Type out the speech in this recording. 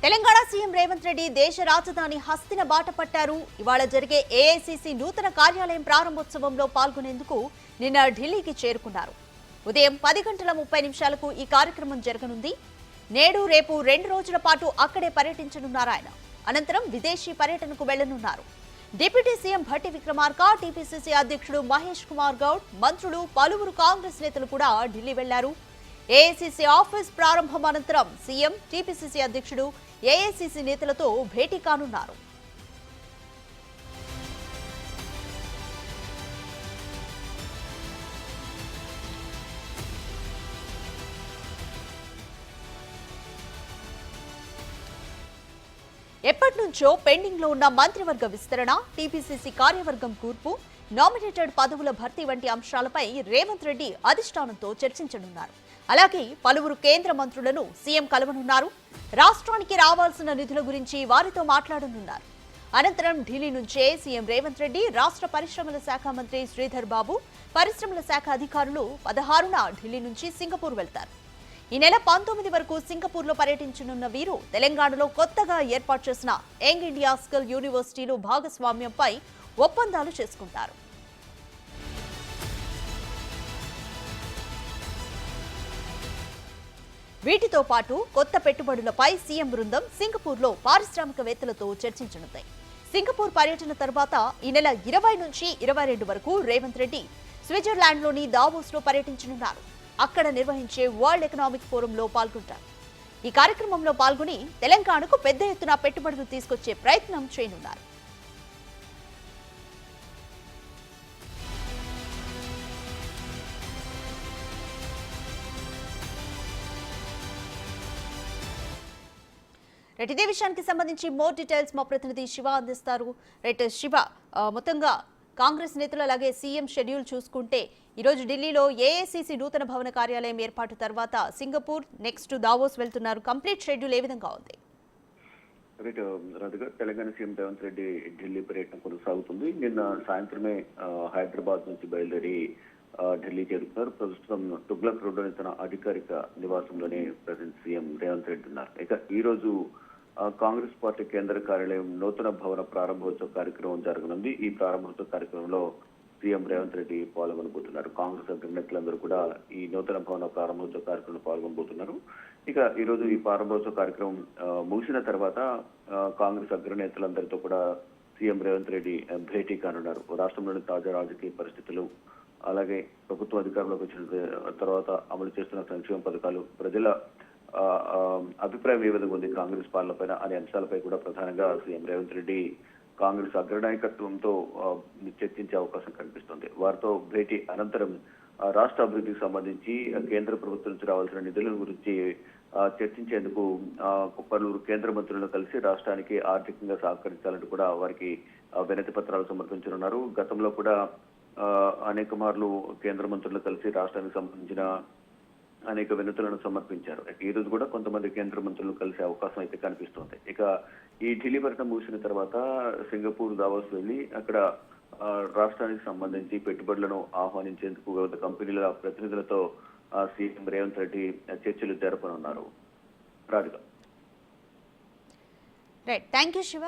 Telangana CM Revanth Reddy దేశ రాజధాని హస్తిన బాట పట్టారు. ఇవాళ జరిగే ఏఐసీసీ నూతన కార్యాలయం ప్రారంభోత్సవంలో పాల్గొనేందుకు నిన్న ఢిల్లీకి చేరుకున్నారు. ఉదయం 10:30 ఈ కార్యక్రమం జరగనుంది. నేడు రేపు 2 రోజుల పాటు అక్కడే పర్యటించనున్నారు ఆయన. అనంతరం విదేశీ పర్యటనకు వెళ్లనున్నారు. Deputy CM Bhatti Vikramarka, TPCC అధ్యక్షుడు మహేష్ కుమార్ గౌడ్, మంత్రులు, పలువురు కాంగ్రెస్ నేతలు కూడా ఢిల్లీ వెళ్లారు. ఏఐసీసీ ఆఫీస్ ప్రారంభం అనంతరం సీఎం, టీపీసీసీ అధ్యక్షుడు ఏఐసీసీ నేతలతో భేటీ కానున్నారు. ఎప్పటినుంచో పెండింగ్ లో ఉన్న మంత్రివర్గ విస్తరణ, టీపీసీసీ కార్యవర్గం కూర్పు, నామినేటెడ్ పదవుల భర్తీ వంటి అంశాలపై రేవంత్ రెడ్డి అధిష్టానంతో చర్చించనున్నారు. అలాగే పలువురు కేంద్ర మంత్రులను సీఎం కలవనున్నారు. రాష్ట్రానికి రావాల్సిన నిధుల గురించి వారితో మాట్లాడనున్నారు. అనంతరం ఢిల్లీ నుంచే సీఎం రేవంత్ రెడ్డి రాష్ట్ర పరిశ్రమల శాఖ మంత్రి శ్రీధర్ బాబు, పరిశ్రమల శాఖ అధికారులు 16న ఢిల్లీ నుంచి సింగపూర్ వెళ్తారు. ఈ నెల 19 వరకు సింగపూర్లో పర్యటించనున్న వీరు తెలంగాణలో కొత్తగా ఏర్పాటు చేసిన యంగ్ ఇండియా స్కిల్ యూనివర్సిటీలు భాగస్వామ్యంపై ఒప్పందాలు చేసుకుంటారు. వీటితో పాటు కొత్త పెట్టుబడులపై సీఎం బృందం సింగపూర్లో పారిశ్రామికవేత్తలతో చర్చించనుంది. సింగపూర్ పర్యటన తర్వాత ఈ నెల 20 నుంచి 22 వరకు రేవంత్ రెడ్డి స్విట్జర్లాండ్లోని దావోస్లో పర్యటించనున్నారు. అక్కడ నిర్వహించే వరల్డ్ ఎకనామిక్ ఫోరంలో పాల్గొంటారు. ఈ కార్యక్రమంలో పాల్గొని తెలంగాణకు పెద్ద ఎత్తున పెట్టుబడులు తీసుకొచ్చే ప్రయత్నం చేయనున్నారు. ఇదే విషయానికి సంబంధించి మోర్ డీటెయిల్స్ మా ప్రతినిధి శివ అందిస్తారు. శివ, మొత్తంగా కాంగ్రెస్ నేతలు అలాగే సీఎం షెడ్యూల్ చూసుకుంటే ఈరోజు ఢిల్లీలో ఏఐసీసీ నూతన భవన కార్యాలయం ఏర్పాటు తర్వాత సింగపూర్, నెక్స్ట్ దావోస్ వెళ్తున్నారు. కంప్లీట్ షెడ్యూల్ ఏ విధంగా ఉంది? తెలంగాణ సీఎం రేవంత్ రెడ్డి ఢిల్లీ పర్యటన కొనసాగుతుంది. నిన్న సాయంత్రమే హైదరాబాద్ నుంచి బయలుదేరి ఢిల్లీ చేరుకున్నారు. ప్రస్తుతం తుగ్లక్ రోడ్డులోని తన అధికారిక నివాసంలోనే ప్రజెంట్ సీఎం రేవంత్ రెడ్డి ఉన్నారు. ఇక ఈ రోజు కాంగ్రెస్ పార్టీ కేంద్ర కార్యాలయం నూతన భవన ప్రారంభోత్సవ కార్యక్రమం జరగనుంది. ఈ ప్రారంభోత్సవ కార్యక్రమంలో సీఎం రేవంత్ రెడ్డి పాల్గొనబోతున్నారు. కాంగ్రెస్ అగ్రనేతలందరూ కూడా ఈ నూతన భవన ప్రారంభోత్సవ కార్యక్రమంలో పాల్గొనబోతున్నారు. ఇక ఈ రోజు ఈ ప్రారంభోత్సవ కార్యక్రమం ముగిసిన తర్వాత కాంగ్రెస్ అగ్రనేతలందరితో కూడా సీఎం రేవంత్ రెడ్డి భేటీ కానున్నారు. రాష్ట్రంలోని తాజా రాజకీయ పరిస్థితులు, అలాగే ప్రభుత్వ అధికారంలోకి వచ్చిన తర్వాత అమలు చేస్తున్న సంక్షేమ పథకాలు, ప్రజల అభిప్రాయం ఏ విధంగా ఉంది కాంగ్రెస్ పాలన పైన అనే అంశాలపై కూడా ప్రధానంగా సీఎం రేవంత్ రెడ్డి కాంగ్రెస్ అగ్రనాయకత్వంతో చర్చించే అవకాశం కనిపిస్తుంది. వారితో భేటీ అనంతరం రాష్ట్ర అభివృద్ధికి సంబంధించి కేంద్ర ప్రభుత్వం నుంచి రావాల్సిన నిధుల గురించి చర్చించేందుకు పలువురు కేంద్ర మంత్రులను కలిసి రాష్ట్రానికి ఆర్థికంగా సహకరించాలంటూ కూడా వారికి వినతి పత్రాలు సమర్పించనున్నారు. గతంలో కూడా అనేక మార్లు కేంద్ర మంత్రులు కలిసి రాష్ట్రానికి సంబంధించిన అనేక వినతులను సమర్పించారు. ఈ రోజు కూడా కొంతమంది కేంద్ర మంత్రులు కలిసే అవకాశం అయితే కనిపిస్తోంది. ఇక ఈ ఢిల్లీ పర్యటన ముగిసిన తర్వాత సింగపూర్ దావోస్ వెళ్లి అక్కడ రాష్ట్రానికి సంబంధించి పెట్టుబడులను ఆహ్వానించేందుకు వివిధ కంపెనీల ప్రతినిధులతో సీఎం రేవంత్ రెడ్డి చర్చలు జరపనున్నారు. Radhika. Right, thank you Shiva.